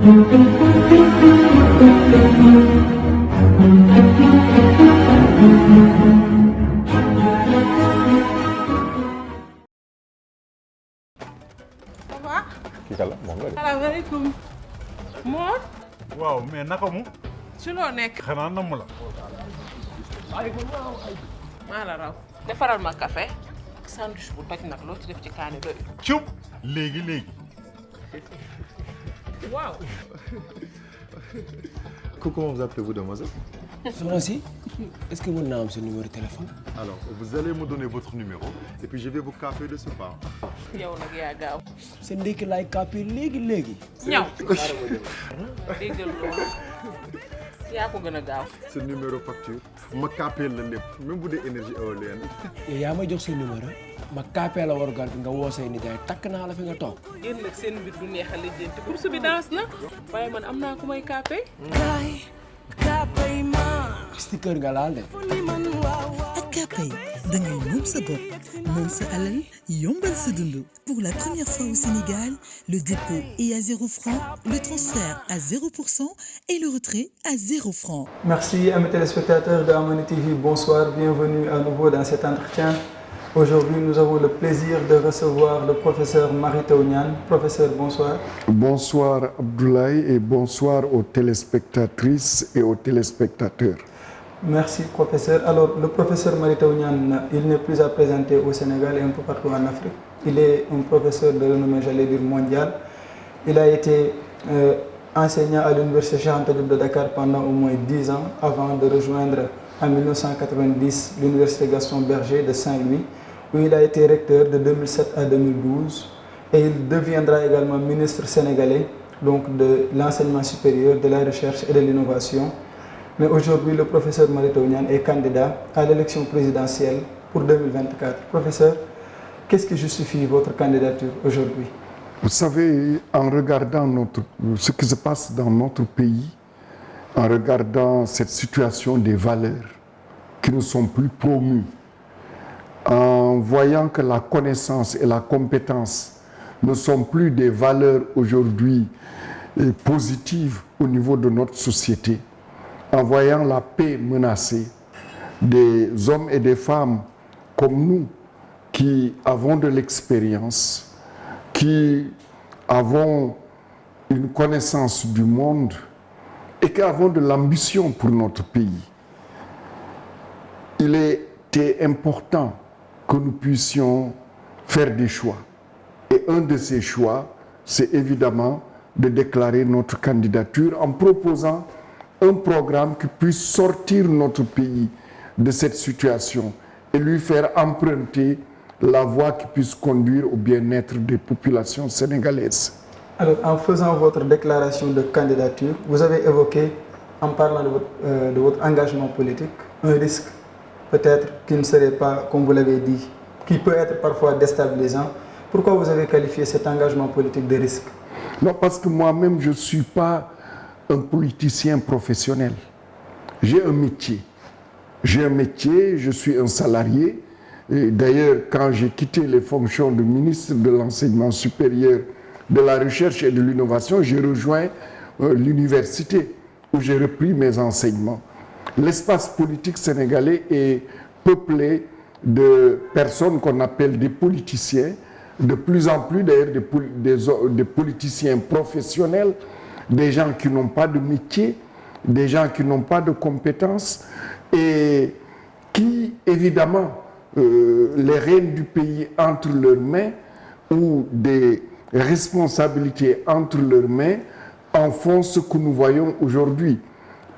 kii kala moom la de. salaamaaleykum. Mor. waaw mais naka mu. ci loo nekk. xanaa namm la. maa la raw. defaral ma café ak sandwich bu toj nag loo ci def ci kaani doy. ciw léegi. waaw. Comment vous appelez-vous, demoiselle? Soxna, est-ce que vous avez ce numéro de téléphone? Alors, vous allez me donner votre numéro et puis je vais vous caper de ce pas. yow nag yaa gaaw. C'est ndekki laay caper léegi. ñaw. déggal loolu. yaa ko gën a gaaw. Ce numéro facture ma caper la lépp même bu dee énergie éolienne. yow yaa may jox sa numéro ma caper la warugar bi nga woo say nijaay takk naa la fi nga toog. yéen nag seen mbir du neex a lijjanti bourse bi danse la. waaye man am naa ku may kaapee. sticker nga laal de. ak Kpay dangay moom sa bopp moom sa alal yombal sa dund. Pour la première fois au Sénégal, le dépôt est à 0 francs, le transfert à 0% et le retrait à 0 francs. Merci à mes téléspectateurs de Harmonie TV, bonsoir, bienvenue à nouveau dans cet entretien. Aujourd'hui, nous avons le plaisir de recevoir le professeur Mary Teuw Niane. Professeur, bonsoir. Bonsoir Abdoulaye et bonsoir aux téléspectatrices et aux téléspectateurs. Merci professeur. Alors, le professeur Mary Teuw Niane, il n'est plus à présenter au Sénégal et un peu partout en Afrique. Il est un professeur de renommée, j'allais dire mondiale. Il a été enseignant à l'université Cheikh Anta Diop de Dakar pendant au moins 10 ans avant de rejoindre en 1990 l'université Gaston Berger de Saint-Louis, où il a été recteur de 2007 à 2012 et il deviendra également ministre sénégalais donc de l'enseignement supérieur, de la recherche et de l'innovation. Mais aujourd'hui, le professeur Mary Teuw Niane est candidat à l'élection présidentielle pour 2024. Professeur, qu'est-ce qui justifie votre candidature aujourd'hui? Vous savez, en regardant ce qui se passe dans notre pays, en regardant cette situation des valeurs qui ne sont plus promues, en voyant que la connaissance et la compétence ne sont plus des valeurs aujourd'hui positives au niveau de notre société, en voyant la paix menacée, des hommes et des femmes comme nous qui avons de l'expérience, qui avons une connaissance du monde et qui avons de l'ambition pour notre pays. Il était important que nous puissions faire des choix. Et un de ces choix, c'est évidemment de déclarer notre candidature en proposant un programme qui puisse sortir notre pays de cette situation et lui faire emprunter la voie qui puisse conduire au bien-être des populations sénégalaises. Alors, en faisant votre déclaration de candidature, vous avez évoqué, en parlant de votre engagement politique, un risque peut-être qui ne serait pas, comme vous l'avez dit, qui peut être parfois déstabilisant. Pourquoi vous avez qualifié cet engagement politique de risque? Non, parce que moi-même, je ne suis pas un politicien professionnel. J'ai un métier. Je suis un salarié. D'ailleurs, quand j'ai quitté les fonctions de ministre de l'Enseignement supérieur, de la Recherche et de l'Innovation, j'ai rejoint l'université où j'ai repris mes enseignements. L'espace politique sénégalais est peuplé de personnes qu'on appelle des politiciens, de plus en plus d'ailleurs des politiciens professionnels, des gens qui n'ont pas de métier, des gens qui n'ont pas de compétences et qui, évidemment, les rênes du pays entre leurs mains ou des responsabilités entre leurs mains en font ce que nous voyons aujourd'hui.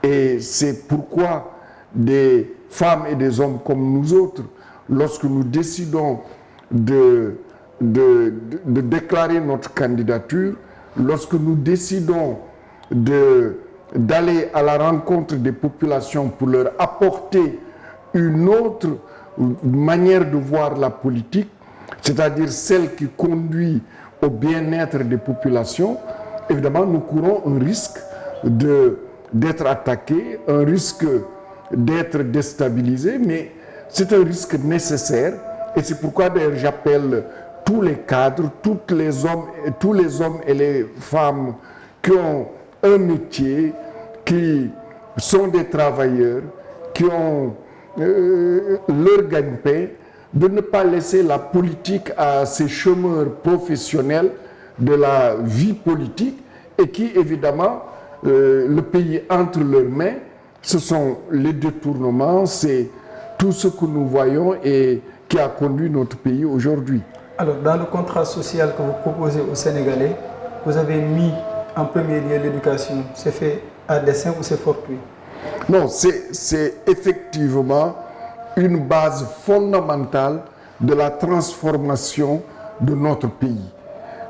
Et c'est pourquoi des femmes et des hommes comme nous autres, lorsque nous décidons de déclarer notre candidature, lorsque nous décidons d'aller à la rencontre des populations pour leur apporter une autre manière de voir la politique, c'est-à-dire celle qui conduit au bien-être des populations, évidemment, nous courons un risque d'être attaqués, un risque d'être déstabilisés, mais c'est un risque nécessaire et c'est pourquoi d'ailleurs j'appelle tous les cadres, tous les hommes et les femmes qui ont un métier, qui sont des travailleurs, qui ont leur gagne-pain, de ne pas laisser la politique à ces chômeurs professionnels de la vie politique et qui, évidemment, le pays entre leurs mains, ce sont les détournements, c'est tout ce que nous voyons et qui a conduit notre pays aujourd'hui. Alors, dans le contrat social que vous proposez aux Sénégalais, vous avez mis en premier lieu l'éducation. C'est fait à dessein ou c'est fortuit? Non, c'est effectivement une base fondamentale de la transformation de notre pays.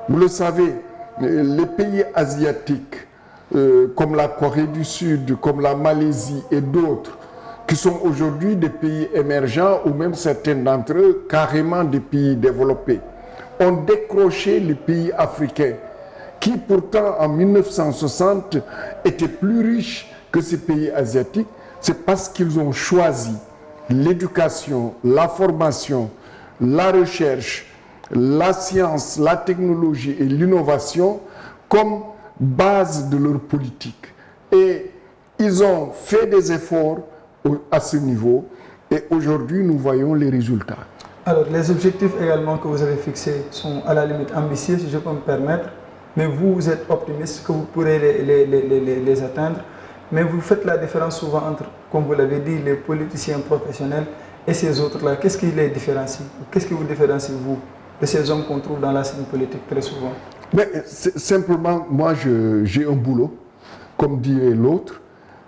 Vous le savez, les pays asiatiques, comme la Corée du Sud, comme la Malaisie et d'autres, qui sont aujourd'hui des pays émergents ou même certains d'entre eux carrément des pays développés, ont décroché les pays africains qui pourtant en 1960 étaient plus riches que ces pays asiatiques. C'est parce qu'ils ont choisi l'éducation, la formation, la recherche, la science, la technologie et l'innovation comme base de leur politique. Et ils ont fait des efforts à ce niveau et aujourd'hui nous voyons les résultats. Alors les objectifs également que vous avez fixés sont à la limite ambitieux, si je peux me permettre, mais vous êtes optimiste que vous pourrez les atteindre. Mais vous faites la différence souvent entre, comme vous l'avez dit, les politiciens professionnels et ces autres-là. Qu'est-ce qui les différencie? Qu'est-ce qui vous différencie, vous, de ces hommes qu'on trouve dans la scène politique très souvent? Mais simplement, moi, j'ai un boulot, comme dirait l'autre.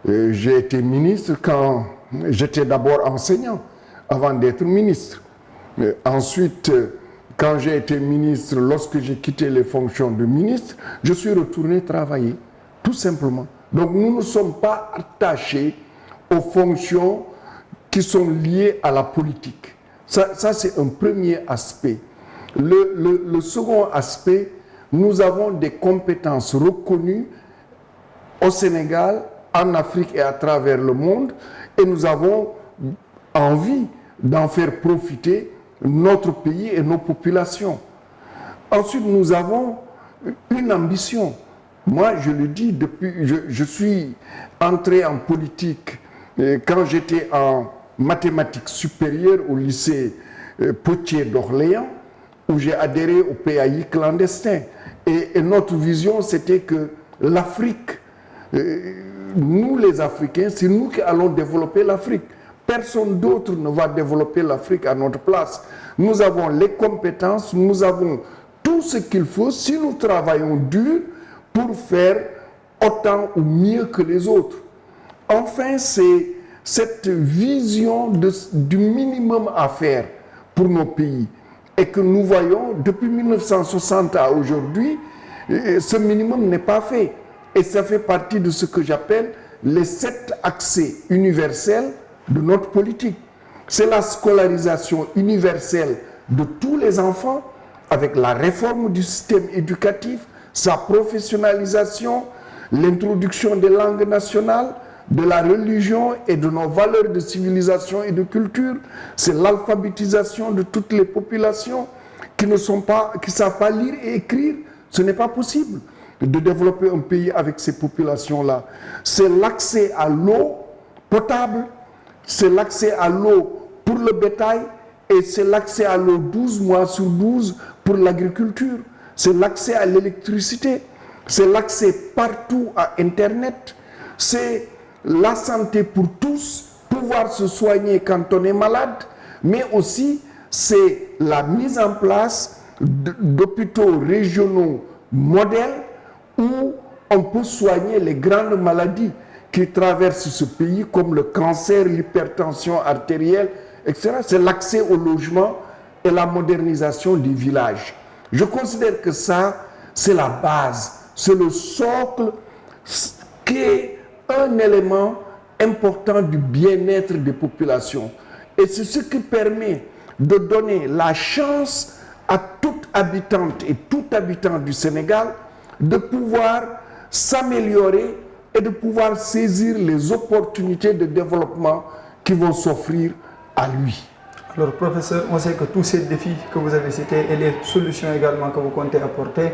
J'ai été ministre quand j'étais d'abord enseignant, avant d'être ministre. Ensuite, quand j'ai été ministre, lorsque j'ai quitté les fonctions de ministre, je suis retourné travailler, tout simplement. Donc nous ne sommes pas attachés aux fonctions qui sont liées à la politique. Ça c'est un premier aspect. Le second aspect, nous avons des compétences reconnues au Sénégal, en Afrique et à travers le monde, et nous avons envie d'en faire profiter notre pays et nos populations. Ensuite, nous avons une ambition. Moi, je le dis, je suis entré en politique quand j'étais en mathématiques supérieures au lycée Potier d'Orléans, où j'ai adhéré au PAI clandestin. Et notre vision, c'était que l'Afrique, nous les Africains, c'est nous qui allons développer l'Afrique. Personne d'autre ne va développer l'Afrique à notre place. Nous avons les compétences, nous avons tout ce qu'il faut si nous travaillons dur pour faire autant ou mieux que les autres. Enfin, c'est cette vision du minimum à faire pour nos pays et que nous voyons depuis 1960 à aujourd'hui, ce minimum n'est pas fait. Et ça fait partie de ce que j'appelle les 7 accès universels de notre politique. C'est la scolarisation universelle de tous les enfants avec la réforme du système éducatif, sa professionnalisation, l'introduction des langues nationales, de la religion et de nos valeurs de civilisation et de culture. C'est l'alphabétisation de toutes les populations qui ne savent pas lire et écrire. Ce n'est pas possible de développer un pays avec ces populations-là. C'est l'accès à l'eau potable, c'est l'accès à l'eau pour le bétail et c'est l'accès à l'eau 12 mois sur 12 pour l'agriculture. C'est l'accès à l'électricité, c'est l'accès partout à Internet, c'est la santé pour tous, pouvoir se soigner quand on est malade, mais aussi c'est la mise en place d'hôpitaux régionaux modèles où on peut soigner les grandes maladies qui traversent ce pays comme le cancer, l'hypertension artérielle, etc. C'est l'accès au logement et la modernisation des villages. Je considère que ça, c'est la base, c'est le socle qui est un élément important du bien-être des populations. Et c'est ce qui permet de donner la chance à toute habitante et tout habitant du Sénégal de pouvoir s'améliorer et de pouvoir saisir les opportunités de développement qui vont s'offrir à lui. Alors, professeur, on sait que tous ces défis que vous avez cités et les solutions également que vous comptez apporter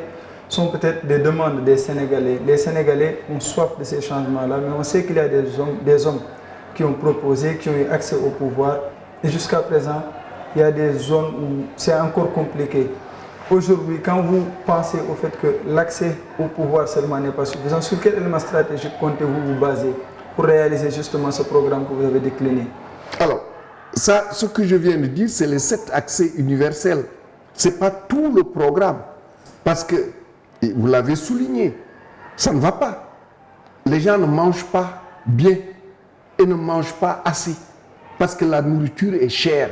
sont peut-être des demandes des Sénégalais. Les Sénégalais ont soif de ces changements-là, mais on sait qu'il y a des hommes qui ont proposé, qui ont eu accès au pouvoir. Et jusqu'à présent, il y a des zones où c'est encore compliqué. Aujourd'hui, quand vous pensez au fait que l'accès au pouvoir seulement n'est pas suffisant, sur quel élément stratégique comptez-vous vous baser pour réaliser justement ce programme que vous avez décliné? Alors, ça, ce que je viens de dire, c'est les 7 accès universels. Ce n'est pas tout le programme. Parce que, et vous l'avez souligné, ça ne va pas. Les gens ne mangent pas bien et ne mangent pas assez. Parce que la nourriture est chère.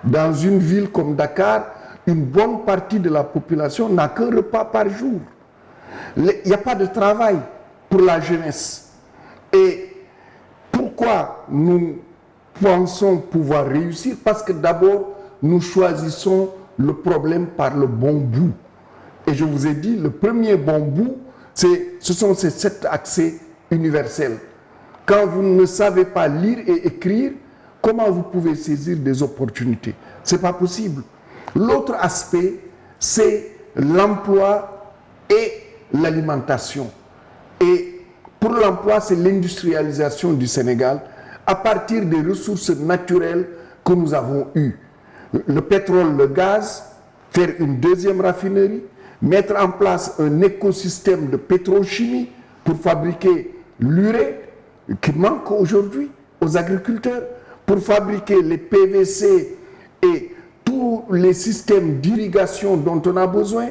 Dans une ville comme Dakar, une bonne partie de la population n'a qu'un repas par jour. Il n'y a pas de travail pour la jeunesse. Et pourquoi nous pensons pouvoir réussir? Parce que d'abord, nous choisissons le problème par le bon bout. Et je vous ai dit, le premier bon bout, ce sont ces 7 accès universels. Quand vous ne savez pas lire et écrire, comment vous pouvez saisir des opportunités? Ce n'est pas possible. L'autre aspect, c'est l'emploi et l'alimentation. Et pour l'emploi, c'est l'industrialisation du Sénégal à partir des ressources naturelles que nous avons eues. Le pétrole, le gaz, faire une deuxième raffinerie, mettre en place un écosystème de pétrochimie pour fabriquer l'urée qui manque aujourd'hui aux agriculteurs, pour fabriquer les PVC et tous les systèmes d'irrigation dont on a besoin,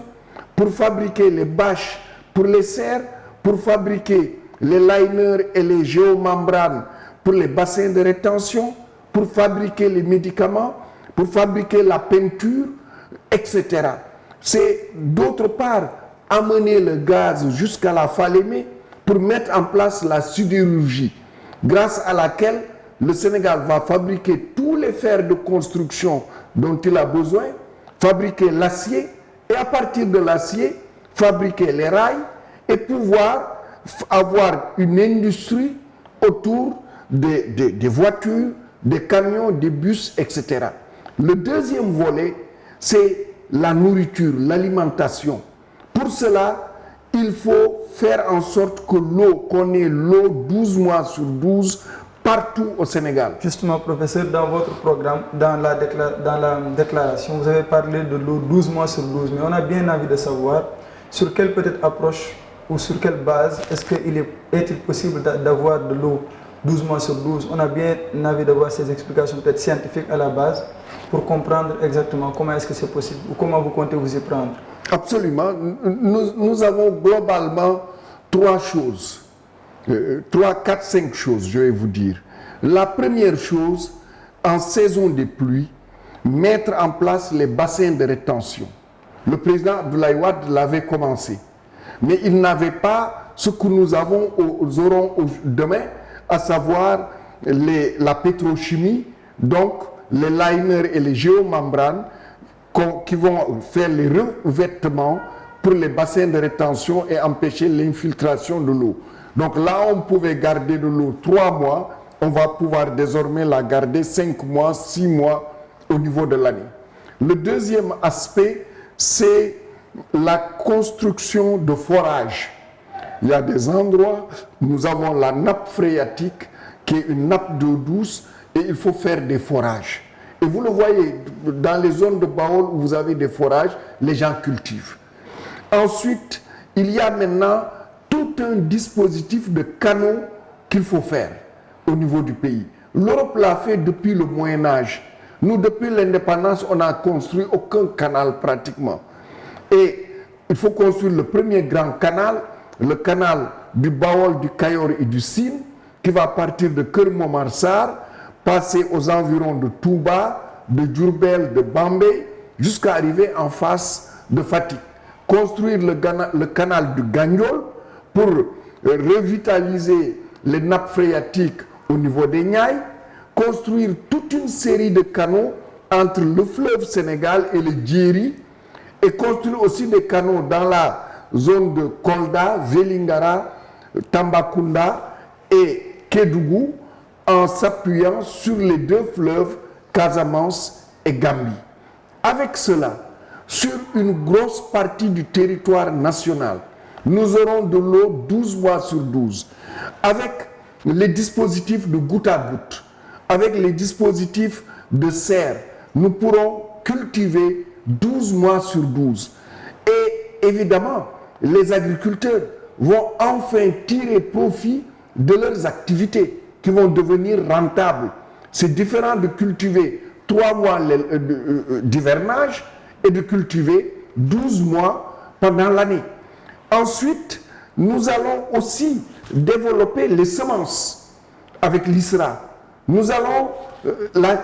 pour fabriquer les bâches pour les serres, pour fabriquer les liners et les géomembranes pour les bassins de rétention, pour fabriquer les médicaments, pour fabriquer la peinture, etc. C'est d'autre part amener le gaz jusqu'à la Falémé pour mettre en place la sidérurgie, grâce à laquelle le Sénégal va fabriquer tous les fers de construction dont il a besoin, fabriquer l'acier et à partir de l'acier, fabriquer les rails et pouvoir avoir une industrie autour des voitures, des camions, des bus, etc. Le deuxième volet, c'est la nourriture, l'alimentation. Pour cela, il faut faire en sorte que l'eau, qu'on ait l'eau 12 mois sur 12 partout au Sénégal. Justement, professeur, dans votre programme, dans la déclaration, vous avez parlé de l'eau 12 mois sur 12, mais on a bien envie de savoir sur quelle peut-être approche ou sur quelle base est-il possible d'avoir de l'eau 12 mois sur 12. On a bien envie d'avoir ces explications peut-être scientifiques à la base pour comprendre exactement comment est-ce que c'est possible ou comment vous comptez vous y prendre. Absolument. Nous avons globalement 3 choses. 3, 4, 5 choses, je vais vous dire. La première chose, en saison des pluies, mettre en place les bassins de rétention. Le président Abdoulaye Wade l'avait commencé. Mais il n'avait pas ce que nous aurons demain, à savoir la pétrochimie, donc les liners et les géomembranes qui vont faire les revêtements pour les bassins de rétention et empêcher l'infiltration de l'eau. Donc là, on pouvait garder de l'eau 3 mois, on va pouvoir désormais la garder 5 mois, 6 mois au niveau de l'année. Le deuxième aspect, c'est la construction de forages. Il y a des endroits, nous avons la nappe phréatique qui est une nappe d'eau douce et il faut faire des forages. Et vous le voyez, dans les zones de Baol où vous avez des forages, les gens cultivent. Ensuite, il y a maintenant tout un dispositif de canaux qu'il faut faire au niveau du pays. L'Europe l'a fait depuis le Moyen-Âge. Nous, depuis l'indépendance, on n'a construit aucun canal pratiquement. Et il faut construire le premier grand canal, le canal du Baol, du Cayor et du Sine, qui va partir de Keur Momar Sarr, passer aux environs de Touba, de Diourbel, de Bambey, jusqu'à arriver en face de Fatick. Construire le canal du Gagnol pour revitaliser les nappes phréatiques au niveau des Niayes, construire toute une série de canaux entre le fleuve Sénégal et le Djeri, et construire aussi des canaux dans la zone de Kolda, Vélingara, Tambacounda et Kédougou, en s'appuyant sur les 2 fleuves, Casamance et Gambie. Avec cela, sur une grosse partie du territoire national. Nous aurons de l'eau 12 mois sur 12. Avec les dispositifs de goutte à goutte, avec les dispositifs de serre, nous pourrons cultiver 12 mois sur 12. Et évidemment, les agriculteurs vont enfin tirer profit de leurs activités qui vont devenir rentables. C'est différent de cultiver 3 mois d'hivernage et de cultiver 12 mois pendant l'année. Ensuite, nous allons aussi développer les semences avec l'ISRA. Nous allons,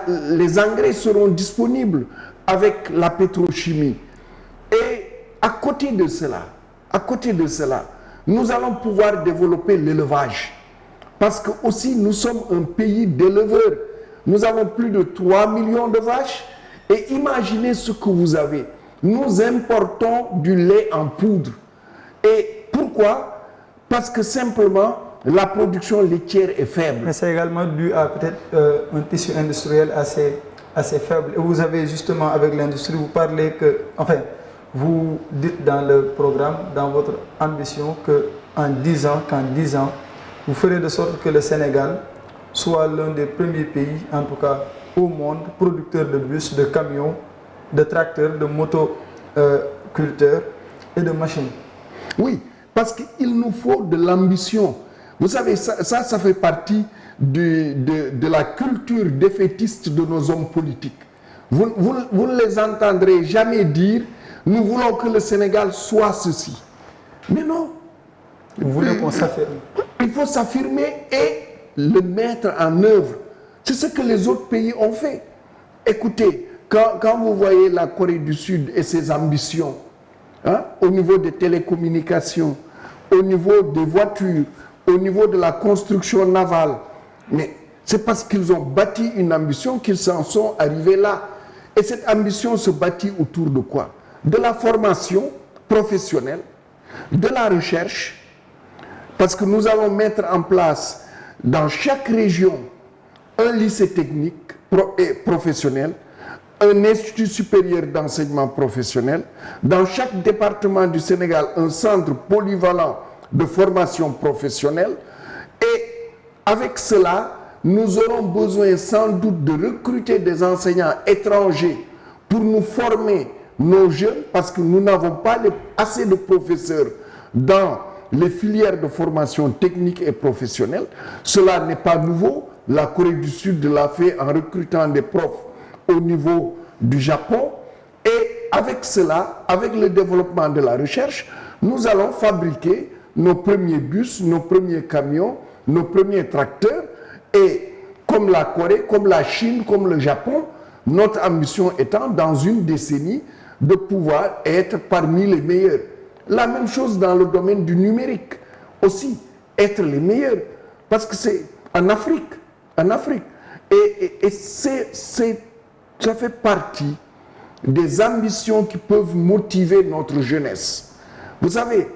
les engrais seront disponibles avec la pétrochimie. Et à côté de cela, nous allons pouvoir développer l'élevage. Parce que aussi, nous sommes un pays d'éleveurs. Nous avons plus de 3 millions de vaches. Et imaginez ce que vous avez. Nous importons du lait en poudre. Et pourquoi? Parce que simplement, la production laitière est faible. Mais c'est également dû à peut-être un tissu industriel assez faible. Et vous avez justement, avec l'industrie, vous parlez que, enfin, vous dites dans le programme, dans votre ambition, qu'en 10 ans, vous ferez de sorte que le Sénégal soit l'un des premiers pays, en tout cas au monde, producteur de bus, de camions, de tracteurs, de motoculteurs et de machines. Oui, parce qu'il nous faut de l'ambition. Vous savez, ça fait partie de la culture défaitiste de nos hommes politiques. Vous ne les entendrez jamais dire « nous voulons que le Sénégal soit ceci ». Mais non. Vous voulez qu'on s'affirme. Il faut s'affirmer et le mettre en œuvre. C'est ce que les autres pays ont fait. Écoutez, quand vous voyez la Corée du Sud et ses ambitions, hein, au niveau des télécommunications, au niveau des voitures, au niveau de la construction navale, mais c'est parce qu'ils ont bâti une ambition qu'ils s'en sont arrivés là. Et cette ambition se bâtit autour de quoi? De la formation professionnelle, de la recherche, parce que nous allons mettre en place dans chaque région un lycée technique et professionnel, un institut supérieur d'enseignement professionnel, dans chaque département du Sénégal, un centre polyvalent de formation professionnelle. Et avec cela, nous aurons besoin sans doute de recruter des enseignants étrangers pour nous former nos jeunes, parce que nous n'avons pas assez de professeurs dans les filières de formation technique et professionnelle. Cela n'est pas nouveau. La Corée du Sud l'a fait en recrutant des profs au niveau du Japon. Et avec cela, avec le développement de la recherche, nous allons fabriquer nos premiers bus, nos premiers camions, nos premiers tracteurs. Et comme la Corée, comme la Chine, comme le Japon, notre ambition étant, dans une décennie, de pouvoir être parmi les meilleurs. La même chose dans le domaine du numérique. Aussi, être les meilleurs. Parce que c'est en Afrique. En Afrique. Et ça fait partie des ambitions qui peuvent motiver notre jeunesse. Vous savez,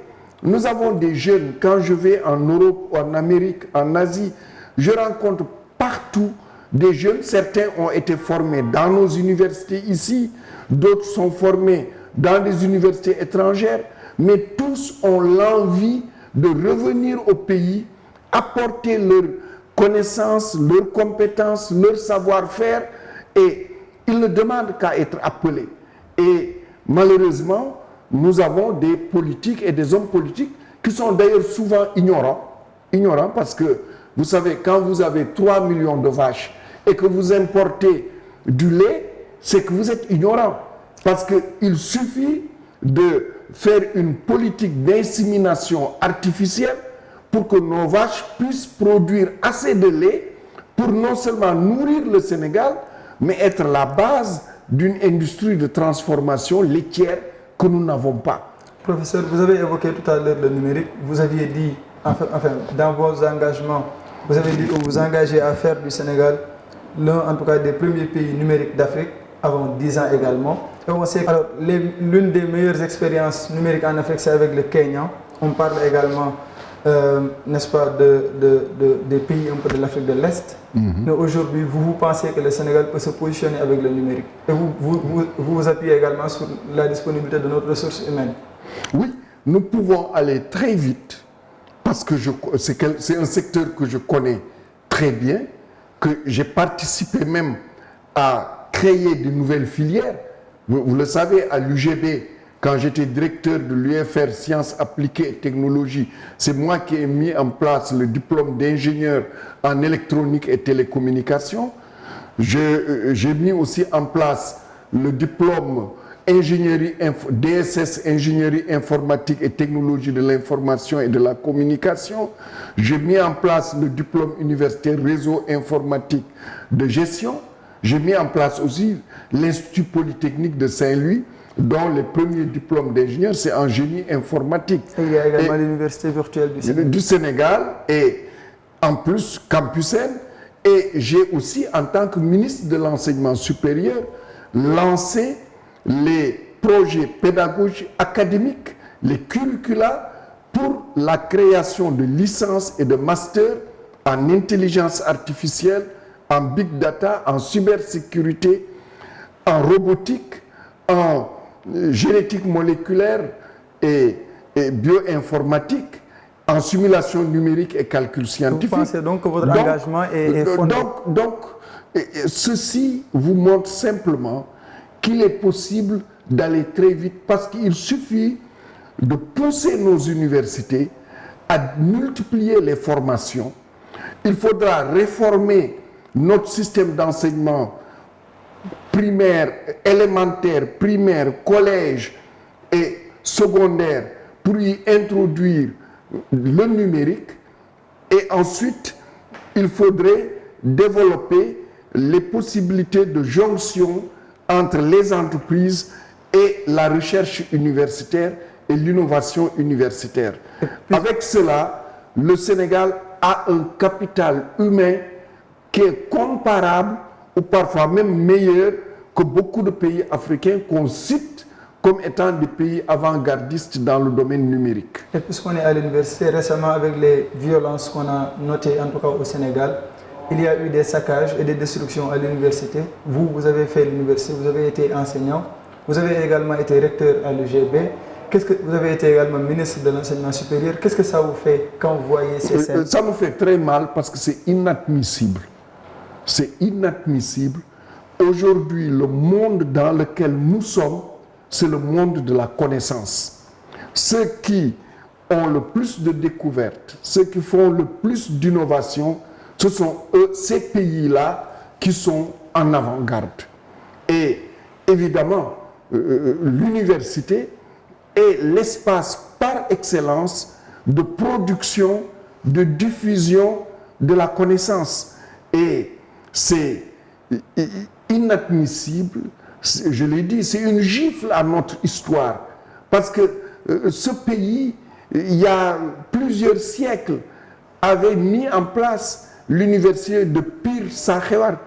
nous avons des jeunes, quand je vais en Europe, en Amérique, en Asie, je rencontre partout des jeunes. Certains ont été formés dans nos universités ici, d'autres sont formés dans des universités étrangères, mais tous ont l'envie de revenir au pays, apporter leurs connaissances, leurs compétences, leur savoir-faire, et ils ne demandent qu'à être appelés. Et malheureusement, nous avons des politiques et des hommes politiques qui sont d'ailleurs souvent ignorants parce que, vous savez, quand vous avez 3 millions de vaches et que vous importez du lait, c'est que vous êtes ignorant. Parce qu'il suffit de faire une politique d'insémination artificielle pour que nos vaches puissent produire assez de lait pour non seulement nourrir le Sénégal, mais être la base d'une industrie de transformation laitière que nous n'avons pas. Professeur, vous avez évoqué tout à l'heure le numérique. Vous aviez dit, enfin, dans vos engagements, vous avez dit que vous vous engagez à faire du Sénégal l'un, en tout cas, des premiers pays numériques d'Afrique, avant 10 ans également. Et on sait que l'une des meilleures expériences numériques en Afrique, c'est avec le Kenya. On parle également n'est-ce pas, des pays un peu de l'Afrique de l'Est. Mais aujourd'hui, vous pensez que le Sénégal peut se positionner avec le numérique. Et vous appuyez également sur la disponibilité de notre ressource humaine. Oui, nous pouvons aller très vite parce que c'est un secteur que je connais très bien, que j'ai participé même à créer de nouvelles filières. Vous le savez, à l'UGB, quand j'étais directeur de l'UFR Sciences appliquées et technologies, c'est moi qui ai mis en place le diplôme d'ingénieur en électronique et télécommunications. J'ai mis aussi en place le diplôme DSS, ingénierie informatique et technologie de l'information et de la communication. J'ai mis en place le diplôme universitaire réseau informatique de gestion. J'ai mis en place aussi l'Institut Polytechnique de Saint-Louis, dont le premier diplôme d'ingénieur, c'est en génie informatique. Et il y a également l'Université virtuelle du Sénégal et en plus Campus N. Et j'ai aussi, en tant que ministre de l'Enseignement supérieur, lancé les projets pédagogiques académiques, les curricula pour la création de licences et de masters en intelligence artificielle, en big data, en cybersécurité, en robotique, en génétique moléculaire et bioinformatique, en simulation numérique et calcul scientifique. Vous pensez donc que votre engagement est fondé? Donc, ceci vous montre simplement qu'il est possible d'aller très vite parce qu'il suffit de pousser nos universités à multiplier les formations. Il faudra réformer notre système d'enseignement primaire, élémentaire, primaire, collège et secondaire pour y introduire le numérique. Et ensuite, il faudrait développer les possibilités de jonction entre les entreprises et la recherche universitaire et l'innovation universitaire. Avec cela, le Sénégal a un capital humain qui est comparable ou parfois même meilleur que beaucoup de pays africains qu'on cite comme étant des pays avant-gardistes dans le domaine numérique. Et puisqu'on est à l'université, récemment avec les violences qu'on a notées, en tout cas au Sénégal, il y a eu des saccages et des destructions à l'université. Vous avez fait l'université, vous avez été enseignant, vous avez également été recteur à l'UGB. Vous avez été également ministre de l'enseignement supérieur. Qu'est-ce que ça vous fait quand vous voyez ces scènes? Ça me fait très mal parce que c'est inadmissible. C'est inadmissible. Aujourd'hui, le monde dans lequel nous sommes, c'est le monde de la connaissance. Ceux qui ont le plus de découvertes, ceux qui font le plus d'innovation, ce sont ces pays-là qui sont en avant-garde. Et évidemment, l'université est l'espace par excellence de production, de diffusion de la connaissance. Et c'est inadmissible, je l'ai dit, c'est une gifle à notre histoire. Parce que ce pays, il y a plusieurs siècles, avait mis en place l'université de Pire Sakhewar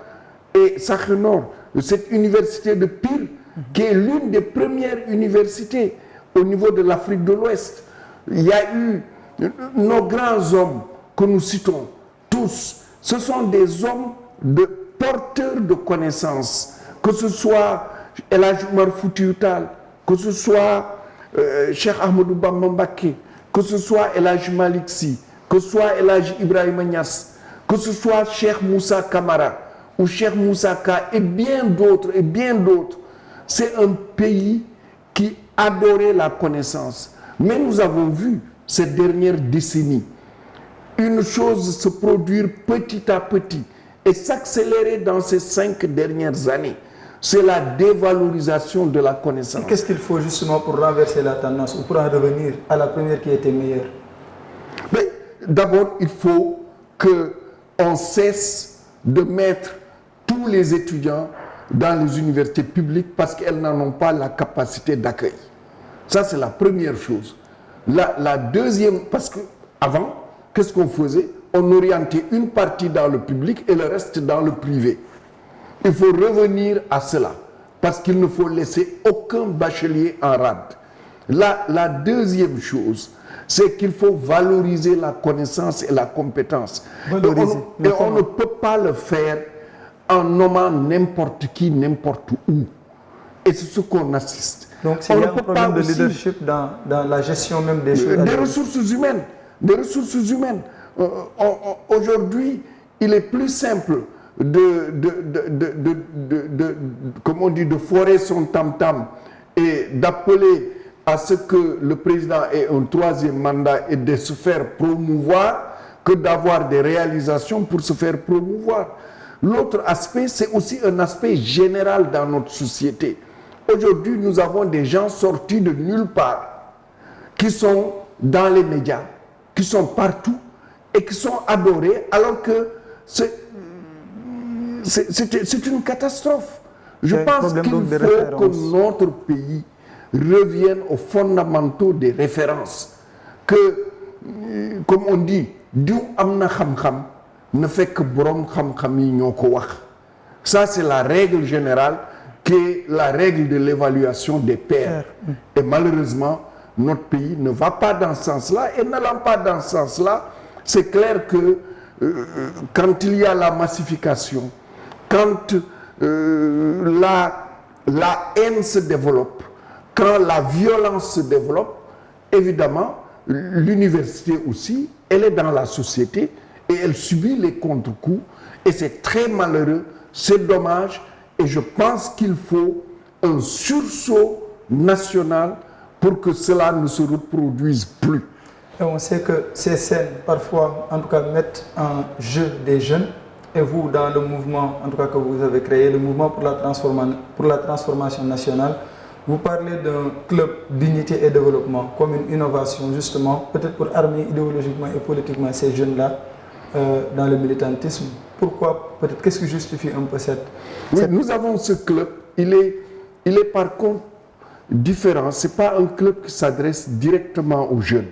et Sakhenor. Cette université de Pire, qui est l'une des premières universités au niveau de l'Afrique de l'Ouest. Il y a eu nos grands hommes que nous citons, tous. Ce sont des hommes porteurs de connaissances, que ce soit El Hadj Oumar Foutiyou Tall, que ce soit Cheikh Ahmadou Bamba Mbacké, que ce soit El Hadj Malick Sy, que ce soit El Hadj Ibrahima Niass, que ce soit Cheikh Moussa Camara ou Cheikh Moussa Ka et bien d'autres, et bien d'autres. C'est un pays qui adorait la connaissance. Mais nous avons vu ces dernières décennies une chose se produire petit à petit et s'accélérer dans ces 5 dernières années. C'est la dévalorisation de la connaissance. Qu'est-ce qu'il faut justement pour renverser la tendance ou pour en revenir à la première qui était meilleure? D'abord, il faut qu'on cesse de mettre tous les étudiants dans les universités publiques parce qu'elles n'en ont pas la capacité d'accueil. Ça, c'est la première chose. La deuxième, parce qu'avant, qu'est-ce qu'on faisait? On orientait une partie dans le public et le reste dans le privé. Il faut revenir à cela parce qu'il ne faut laisser aucun bachelier en rade. La deuxième chose, c'est qu'il faut valoriser la connaissance et la compétence. Valoriser. Et on ne peut pas le faire en nommant n'importe qui, n'importe où. Et c'est ce qu'on assiste. Donc s'il y a un problème de leadership dans la gestion même des choses. Des ressources humaines. Des ressources humaines. Aujourd'hui, il est plus simple comment on dit, de forer son tam-tam et d'appeler à ce que le président ait un troisième mandat et de se faire promouvoir que d'avoir des réalisations pour se faire promouvoir. L'autre aspect, c'est aussi un aspect général dans notre société. Aujourd'hui, nous avons des gens sortis de nulle part, qui sont dans les médias, qui sont partout et qui sont adorés, alors que c'est une catastrophe. Je pense qu'il faut que notre pays revienne aux fondamentaux des références. Que, comme on dit, diw amna xam-xam ne fait que borom xam-xam yi ñoko wax. Ça, c'est la règle générale, qui est la règle de l'évaluation des pairs. Et malheureusement, notre pays ne va pas dans ce sens-là. Et n'allant pas dans ce sens-là, c'est clair que quand il y a la massification, quand la haine se développe, quand la violence se développe, évidemment, l'université aussi, elle est dans la société et elle subit les contre-coups. Et c'est très malheureux, c'est dommage. Et je pense qu'il faut un sursaut national pour que cela ne se reproduise plus. Et on sait que ces scènes, parfois, en tout cas, mettent en jeu des jeunes. Et vous, dans le mouvement, en tout cas, que vous avez créé, le mouvement pour la transformation nationale, vous parlez d'un club d'unité et développement comme une innovation, justement, peut-être pour armer idéologiquement et politiquement ces jeunes-là dans le militantisme. Pourquoi? Peut-être, qu'est-ce qui justifie un peu cette... Oui, nous avons ce club. Il est par contre différent. Ce n'est pas un club qui s'adresse directement aux jeunes.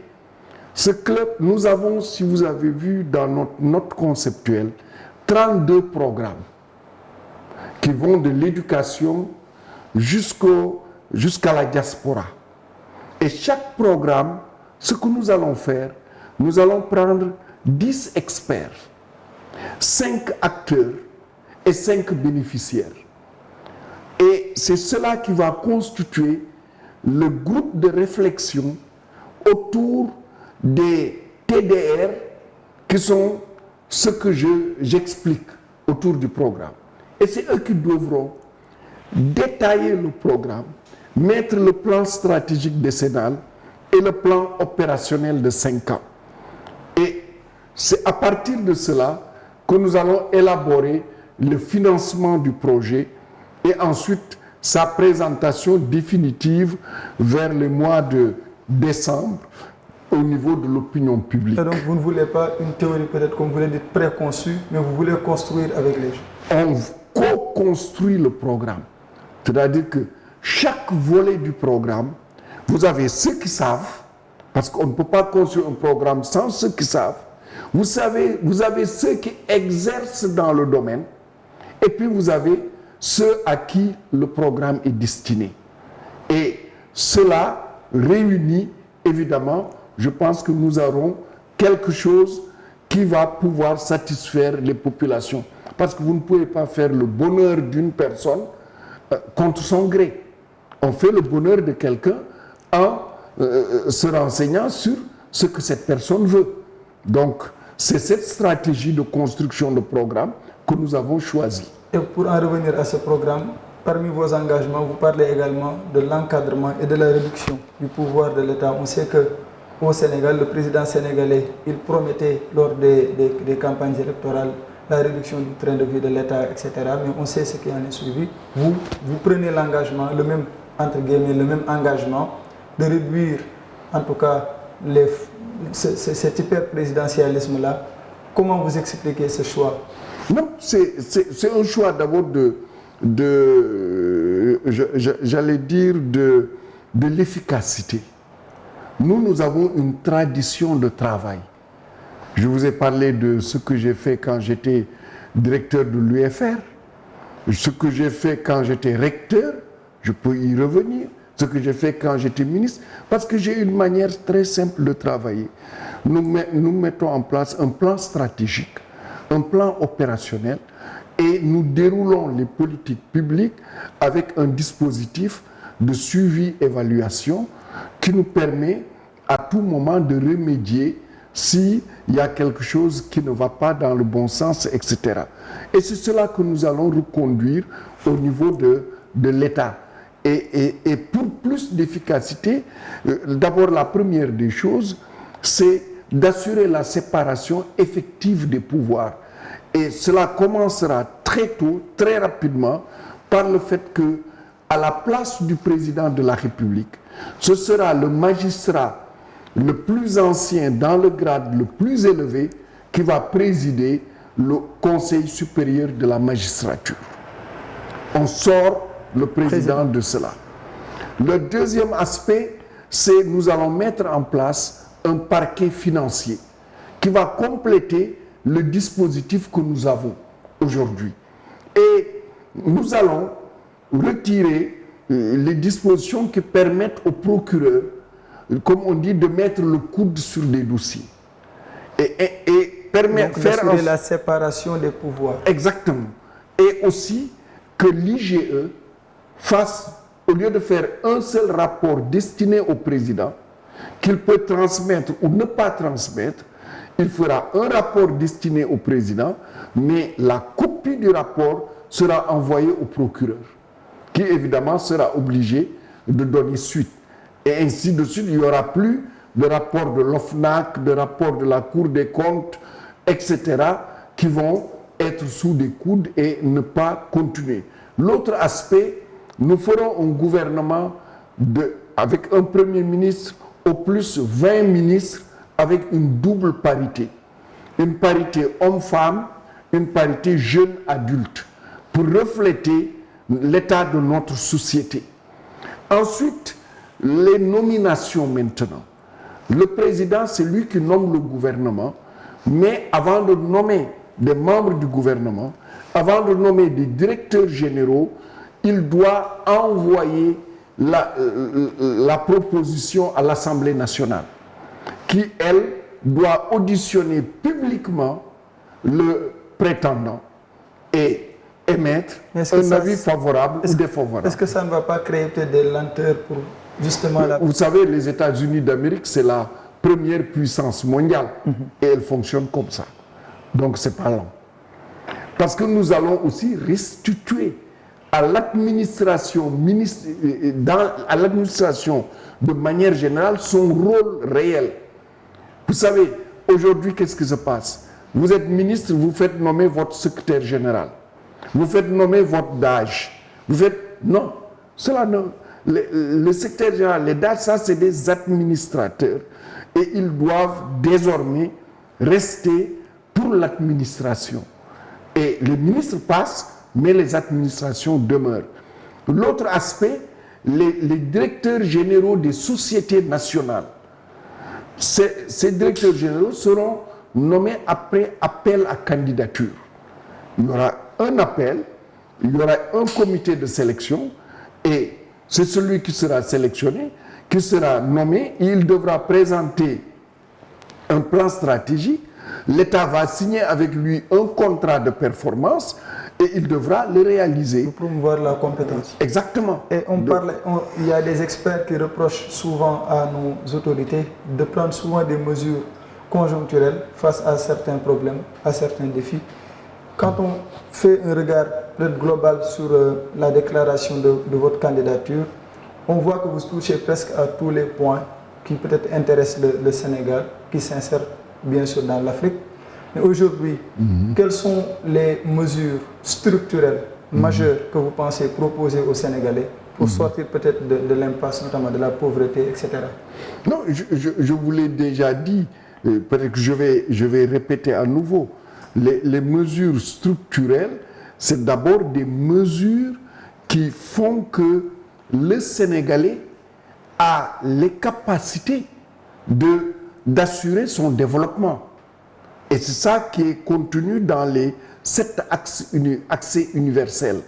Ce club, nous avons, si vous avez vu dans notre note conceptuelle, 32 programmes qui vont de l'éducation jusqu'à la diaspora. Et chaque programme, ce que nous allons faire, nous allons prendre 10 experts, 5 acteurs et 5 bénéficiaires. Et c'est cela qui va constituer le groupe de réflexion autour des TDR qui sont ce que j'explique autour du programme. Et c'est eux qui devront détailler le programme, mettre le plan stratégique décennal et le plan opérationnel de 5 ans. Et c'est à partir de cela que nous allons élaborer le financement du projet et ensuite sa présentation définitive vers le mois de décembre au niveau de l'opinion publique. Et donc vous ne voulez pas une théorie peut-être comme vous l'avez dit préconçue, mais vous voulez construire avec les gens. On co-construit le programme. C'est-à-dire que chaque volet du programme, vous avez ceux qui savent, parce qu'on ne peut pas construire un programme sans ceux qui savent. Vous avez ceux qui exercent dans le domaine, et puis vous avez ceux à qui le programme est destiné. Et cela réunit, évidemment, je pense que nous aurons quelque chose qui va pouvoir satisfaire les populations. Parce que vous ne pouvez pas faire le bonheur d'une personne contre son gré. On fait le bonheur de quelqu'un en se renseignant sur ce que cette personne veut. Donc, c'est cette stratégie de construction de programme que nous avons choisie. Et pour en revenir à ce programme, parmi vos engagements, vous parlez également de l'encadrement et de la réduction du pouvoir de l'État. On sait qu'au Sénégal, le président sénégalais, il promettait lors des campagnes électorales la réduction du train de vie de l'État, etc. Mais on sait ce qui en est suivi. Vous prenez l'engagement, le même, entre guillemets, le même engagement de réduire, en tout cas, cet hyper-présidentialisme-là. Comment vous expliquez ce choix? Non, c'est un choix d'abord j'allais dire, de l'efficacité. Nous avons une tradition de travail. Je vous ai parlé de ce que j'ai fait quand j'étais directeur de l'UFR, ce que j'ai fait quand j'étais recteur, je peux y revenir, ce que j'ai fait quand j'étais ministre, parce que j'ai une manière très simple de travailler. Nous mettons en place un plan stratégique, un plan opérationnel, et nous déroulons les politiques publiques avec un dispositif de suivi-évaluation qui nous permet à tout moment de remédier s'il y a quelque chose qui ne va pas dans le bon sens, etc. Et c'est cela que nous allons reconduire au niveau de l'État. Et pour plus d'efficacité, d'abord la première des choses, c'est d'assurer la séparation effective des pouvoirs. Et cela commencera très tôt, très rapidement, par le fait que, à la place du président de la République, ce sera le magistrat le plus ancien dans le grade le plus élevé qui va présider le Conseil supérieur de la magistrature. On sort le président de cela. Le deuxième aspect, c'est nous allons mettre en place un parquet financier qui va compléter le dispositif que nous avons aujourd'hui. Et nous allons retirer les dispositions qui permettent au procureur, comme on dit, de mettre le coude sur des dossiers. Et permettre de faire la séparation des pouvoirs. Exactement. Et aussi que l'IGE fasse, au lieu de faire un seul rapport destiné au président, qu'il peut transmettre ou ne pas transmettre, il fera un rapport destiné au président, mais la copie du rapport sera envoyée au procureur, qui évidemment sera obligé de donner suite. Et ainsi de suite, il n'y aura plus de rapport de l'OFNAC, de rapport de la Cour des comptes, etc., qui vont être sous des coudes et ne pas continuer. L'autre aspect, nous ferons un gouvernement avec un premier ministre, au plus 20 ministres, avec une double parité. Une parité homme-femme, une parité jeune-adulte, pour refléter l'état de notre société. Ensuite, les nominations maintenant. Le président, c'est lui qui nomme le gouvernement, mais avant de nommer des membres du gouvernement, avant de nommer des directeurs généraux, il doit envoyer la proposition à l'Assemblée nationale, qui, elle, doit auditionner publiquement le prétendant et émettre un avis favorable ou défavorable. Est-ce que ça ne va pas créer peut-être des lenteurs pour justement la... Vous savez, les États-Unis d'Amérique, c'est la première puissance mondiale et elle fonctionne comme ça. Donc, ce n'est pas lent. Parce que nous allons aussi restituer à l'administration de manière générale son rôle réel. Vous savez, aujourd'hui, qu'est-ce qui se passe? Vous êtes ministre, vous faites nommer votre secrétaire général. Vous faites nommer votre DAGE. Vous faites... Non, cela non. Le secrétaire général, les DAGE, ça, c'est des administrateurs. Et ils doivent désormais rester pour l'administration. Et les ministres passent, mais les administrations demeurent. L'autre aspect, les directeurs généraux des sociétés nationales. Ces directeurs généraux seront nommés après appel à candidature. Il y aura un appel, il y aura un comité de sélection et c'est celui qui sera sélectionné, qui sera nommé, et il devra présenter un plan stratégique. L'État va signer avec lui un contrat de performance et il devra le réaliser. Pour promouvoir la compétence. Exactement. Et il y a des experts qui reprochent souvent à nos autorités de prendre souvent des mesures conjoncturelles face à certains problèmes, à certains défis. Quand on fait un regard global sur la déclaration de votre candidature, on voit que vous touchez presque à tous les points qui peut-être intéressent le Sénégal, qui s'insèrent bien sûr dans l'Afrique. Mais aujourd'hui, quelles sont les mesures structurelles majeures que vous pensez proposer aux Sénégalais pour sortir peut-être de l'impasse, notamment de la pauvreté, etc. Non, je vous l'ai déjà dit, peut-être que je vais répéter à nouveau. Les mesures structurelles, c'est d'abord des mesures qui font que le Sénégalais a les capacités d'assurer son développement. Et c'est ça qui est contenu dans les 7 accès universels.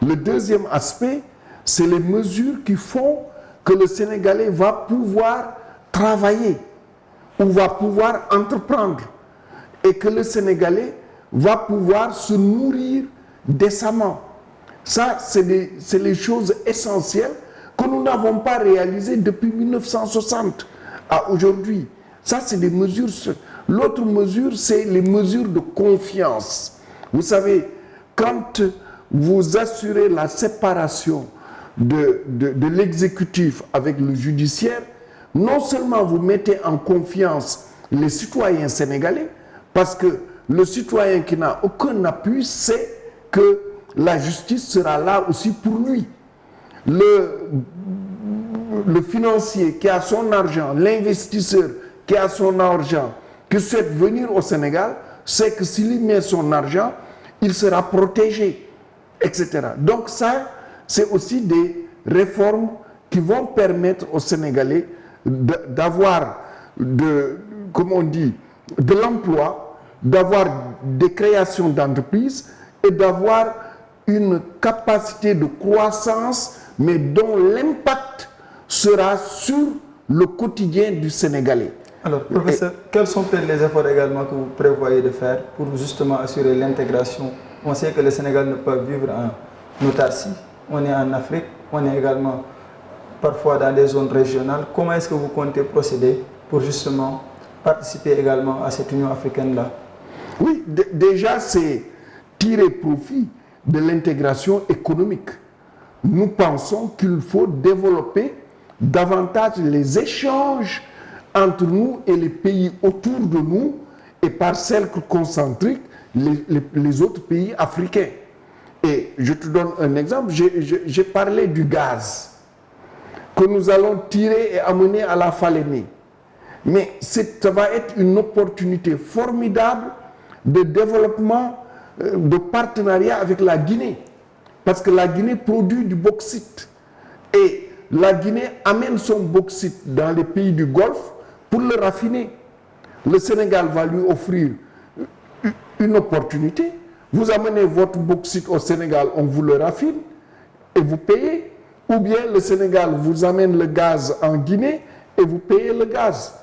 Le deuxième aspect, c'est les mesures qui font que le Sénégalais va pouvoir travailler ou va pouvoir entreprendre et que le Sénégalais va pouvoir se nourrir décemment. Ça, c'est les choses essentielles que nous n'avons pas réalisées depuis 1960 à aujourd'hui. Ça, c'est des mesures. L'autre mesure, c'est les mesures de confiance. Vous savez, quand vous assurez la séparation de l'exécutif avec le judiciaire, non seulement vous mettez en confiance les citoyens sénégalais, parce que le citoyen qui n'a aucun appui sait que la justice sera là aussi pour lui. Le financier qui a son argent, l'investisseur qui a son argent, qui souhaite venir au Sénégal, sait que s'il y met son argent, il sera protégé, etc. Donc ça, c'est aussi des réformes qui vont permettre aux Sénégalais d'avoir comment on dit, de l'emploi, d'avoir des créations d'entreprises et d'avoir une capacité de croissance, mais dont l'impact sera sur le quotidien du Sénégalais. Alors, professeur, quels sont les efforts également que vous prévoyez de faire pour justement assurer l'intégration? On sait que le Sénégal ne peut vivre en autarcie. On est en Afrique, on est également parfois dans des zones régionales. Comment est-ce que vous comptez procéder pour justement participer également à cette Union africaine-là? Oui, déjà, c'est tirer profit de l'intégration économique. Nous pensons qu'il faut développer davantage les échanges entre nous et les pays autour de nous et par cercle concentrique les autres pays africains. Et je te donne un exemple, j'ai parlé du gaz que nous allons tirer et amener à la Falémé. Mais ça va être une opportunité formidable de développement, de partenariat avec la Guinée. Parce que la Guinée produit du bauxite. Et la Guinée amène son bauxite dans les pays du Golfe pour le raffiner. Le Sénégal va lui offrir une opportunité. Vous amenez votre bauxite au Sénégal, on vous le raffine et vous payez. Ou bien le Sénégal vous amène le gaz en Guinée et vous payez le gaz.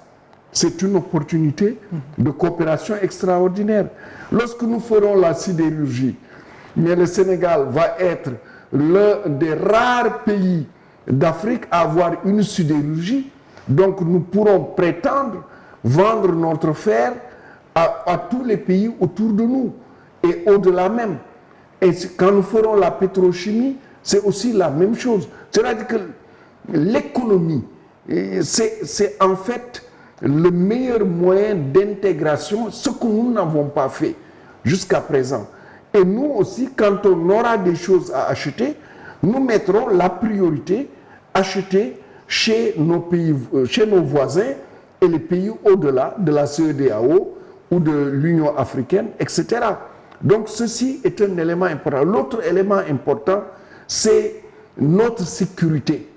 C'est une opportunité de coopération extraordinaire. Lorsque nous ferons la sidérurgie, mais le Sénégal va être l'un des rares pays d'Afrique à avoir une sidérurgie. Donc nous pourrons prétendre vendre notre fer à tous les pays autour de nous et au-delà même. Et quand nous ferons la pétrochimie, c'est aussi la même chose. C'est-à-dire que l'économie, c'est en fait le meilleur moyen d'intégration, ce que nous n'avons pas fait jusqu'à présent. Et nous aussi, quand on aura des choses à acheter, nous mettrons la priorité acheter chez nos pays, chez nos voisins et les pays au-delà de la CEDEAO ou de l'Union africaine, etc. Donc ceci est un élément important. L'autre élément important, c'est notre sécurité.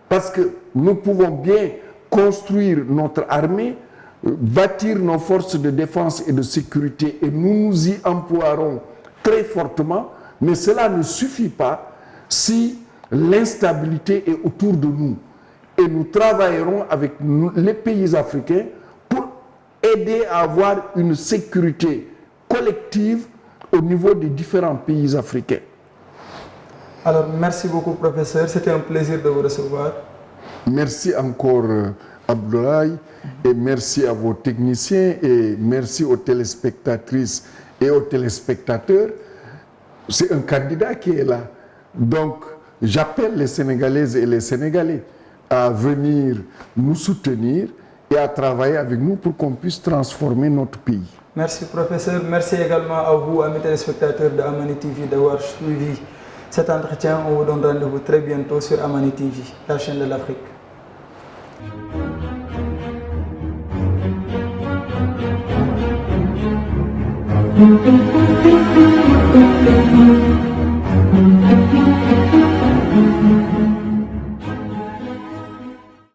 Parce que nous pouvons bien construire notre armée, bâtir nos forces de défense et de sécurité, et nous nous y emploierons très fortement, mais cela ne suffit pas si l'instabilité est autour de nous. Et nous travaillerons avec les pays africains pour aider à avoir une sécurité collective au niveau des différents pays africains. Alors, merci beaucoup, professeur. C'était un plaisir de vous recevoir. Merci encore, Abdoulaye, et merci à vos techniciens, et merci aux téléspectatrices et aux téléspectateurs. C'est un candidat qui est là. Donc, j'appelle les Sénégalaises et les Sénégalais à venir nous soutenir et à travailler avec nous pour qu'on puisse transformer notre pays. Merci, professeur. Merci également à vous, amis téléspectateurs de Amani TV, d'avoir suivi cet entretien. On vous donne rendez-vous très bientôt sur Amani TV, la chaîne de l'Afrique. Thank you.